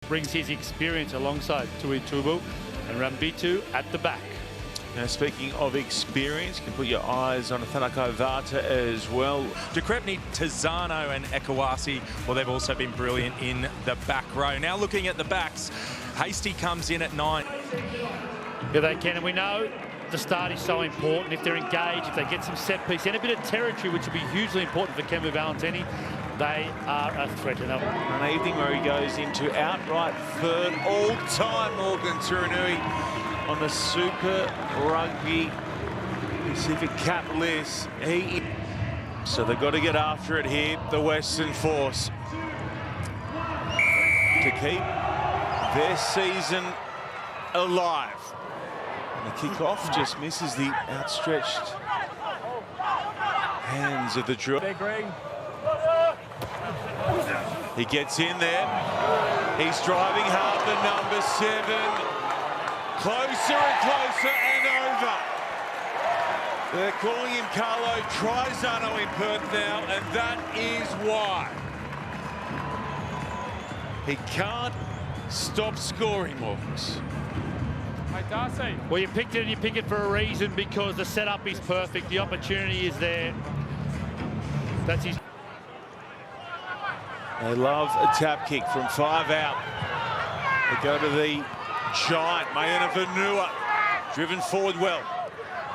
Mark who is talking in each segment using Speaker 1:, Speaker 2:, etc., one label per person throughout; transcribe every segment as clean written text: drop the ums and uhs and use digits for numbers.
Speaker 1: Brings his experience alongside Tui Tubu and Rambitu at the back.
Speaker 2: Now, speaking of experience, you can put your eyes on Thanako Vata as well.
Speaker 3: Dekrepny, Tizano and Ekawasi, well, they've also been brilliant in the back row. Now looking at the backs, Hasty comes in at 9.
Speaker 1: Yeah, they can, and we know the start is so important. If they're engaged, if they get some set piece and a bit of territory, which will be hugely important for Kemba Valentini, they are a threat.
Speaker 2: An evening where he goes into outright third all-time, Morgan Turinui, on the Super Rugby Pacific Cup list. So they've got to get after it here, the Western Force, to keep their season alive. And the kick-off just misses the outstretched hands of the drill. He gets in there. He's driving hard, the number 7. Closer and closer and over. They're calling him Carlo Trizano in Perth now, and that is why. He can't stop scoring, Morgans.
Speaker 4: Hey, Darcy.
Speaker 1: Well, you picked it and you pick it for a reason, because the setup is perfect. The opportunity is there. That's his.
Speaker 2: They love a tap kick from 5 out. They go to the giant, Mayana Vanua, driven forward well.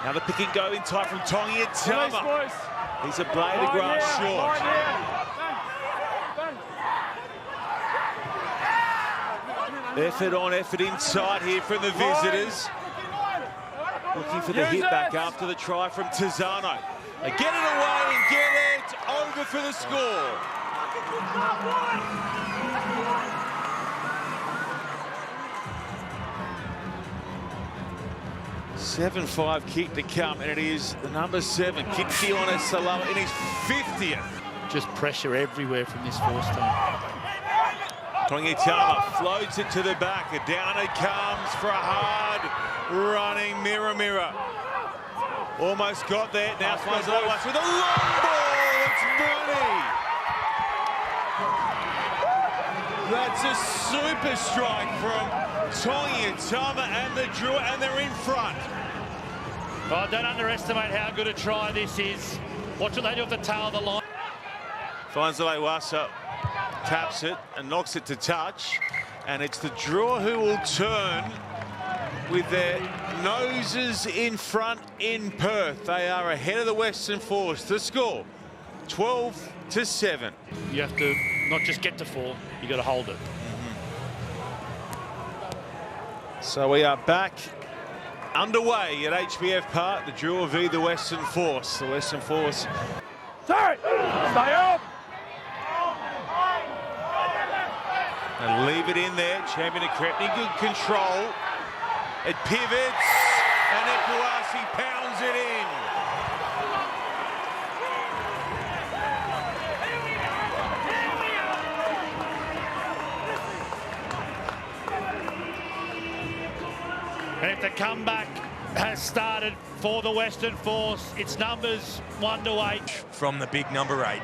Speaker 2: Now the pick and go in tight from Tongi Atama. He's a blade of grass short. Effort on effort inside here from the visitors. Looking for the hit back after the try from Tizano. They get it away and get it over for the score. 7-5 kick to come, and it is the number 7, Kikiona Salama, in his 50th.
Speaker 1: Just pressure everywhere from this Force team.
Speaker 2: Tongitama floats it to the back, and down it comes for a hard running Mira. Almost got there, now finds it over with a long ball, it's money! That's a super strike from Tongitama and the Drew, and they're in front.
Speaker 1: Oh, don't underestimate how good a try this is. Watch what they do at the tail of the line.
Speaker 2: Finds the Lewasa, taps it and knocks it to touch. And it's the draw who will turn with their noses in front in Perth. They are ahead of the Western Force. The score, 12-7.
Speaker 1: You have to not just get to 4, you got to hold it.
Speaker 2: So we are back underway at HBF Park, the Drew v the Western Force. The Western Force.
Speaker 4: Sorry, stay up.
Speaker 2: And leave it in there. Champion Dekrepny, good control. It pivots, and Ekawasi pounds it in.
Speaker 1: And if the comeback has started for the Western Force, it's numbers 1 to 8.
Speaker 3: From the big number 8.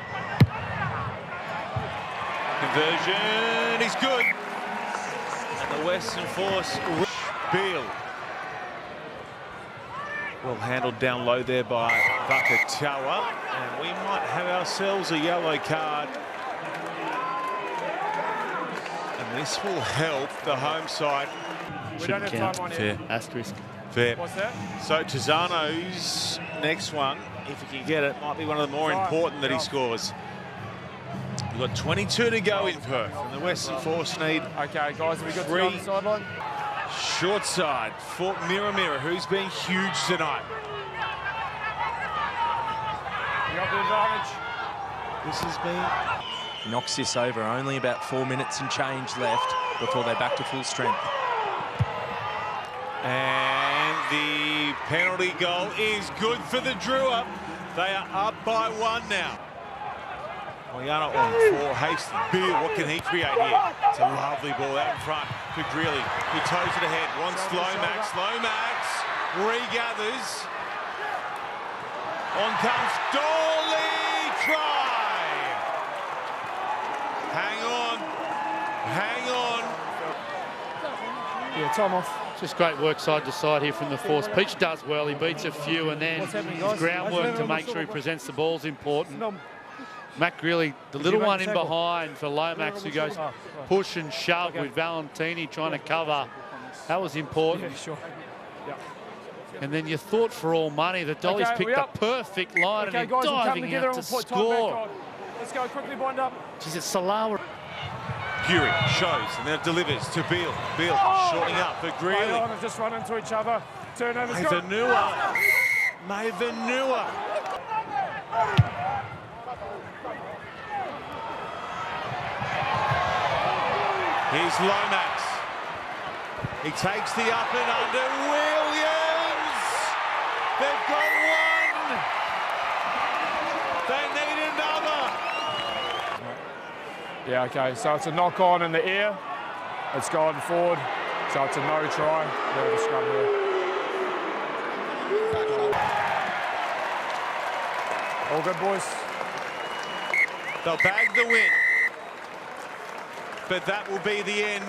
Speaker 2: Conversion is good. And the Western Force, Beal. Well handled down low there by Vakatawa. And we might have ourselves a yellow card. And this will help the home side.
Speaker 4: We don't have time on here.
Speaker 1: Fair. Asterisk.
Speaker 2: Fair.
Speaker 4: What's that?
Speaker 2: So Tizano's next one, if he can get it, might be one of the more important that he scores. We've got 22 to go in Perth, and the Western Force need
Speaker 4: Okay, guys, have we got to go on the sideline?
Speaker 2: short side for Mira, who's been huge tonight.
Speaker 4: You got the advantage.
Speaker 2: This has been...
Speaker 3: Knocks this over, only about 4 minutes and change left before they're back to full strength.
Speaker 2: And the penalty goal is good for the Drua. They are up by 1 now. Moyana on for Hasty. Beal, what can he create here? It's a lovely ball out in front to Greeley. He toes it ahead, wants Lomax. Lomax regathers. On comes Dolly, try! Hang on.
Speaker 4: Yeah, time off.
Speaker 1: Just great work side to side here from the force. Peach does well. He beats a few, and then
Speaker 4: What's happening,
Speaker 1: his
Speaker 4: guys?
Speaker 1: groundwork to make sure he presents the ball's important. Mac really, the little one in behind for Lomax, who goes push and shove with Valentini trying to cover. That was important.
Speaker 4: Yeah, sure. Yeah.
Speaker 1: And then you thought for all money that Dolly's picked the perfect line and
Speaker 4: guys,
Speaker 1: diving out to score.
Speaker 4: Let's go quickly, bind up.
Speaker 1: Jeez, it's Salawa.
Speaker 2: CHERY shows and then delivers to Beale. Beale shorting up for Greeley.
Speaker 4: They've just run into each other. Turnovers.
Speaker 2: Mavenua. Mavenua. Here's Lomax. He takes the up and under. Williams. They've got one. They need another.
Speaker 4: Yeah, okay, so it's a knock on in the air. It's gone forward, so it's a no try. Bit of a scrum here. All good, boys.
Speaker 2: They'll bag the win. But that will be the end